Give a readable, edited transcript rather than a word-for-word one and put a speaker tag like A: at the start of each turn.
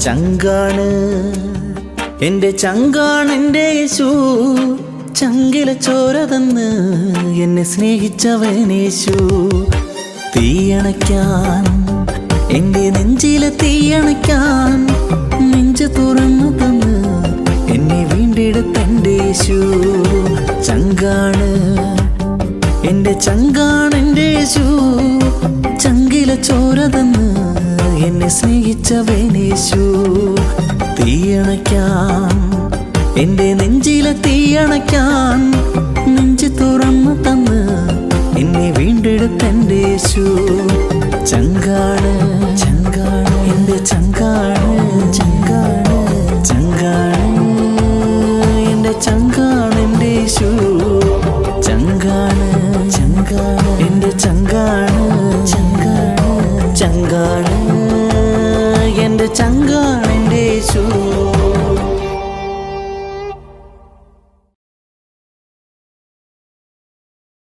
A: ചങ്കാണ് എൻ്റെ ചങ്കാണ് എൻ്റെ യേശു, ചങ്കില ചോര തന്ന് എന്നെ സ്നേഹിച്ചവനേശു. തീയണയ്ക്കാൻ എൻ്റെ നെഞ്ചിലെ തീയണയ്ക്കാൻ നെഞ്ച് തുറന്നു തന്ന് എന്നെ വീണ്ടെടുത്തെൻ്റെ യേശു. ചങ്കാണ് എൻ്റെ ചങ്കാണ് എൻ്റെ യേശു, ചങ്കില ചോര തന്ന് എന്നെ സ്നേഹിച്ചവനേശു. തീയണയ്ക്കാൻ എൻ്റെ നെഞ്ചിലെ തീയണയ്ക്കാൻ നെഞ്ച് തുറന്നു തന്ന് എന്നെ വീണ്ടെടുത്തെൻ്റെ യേശു.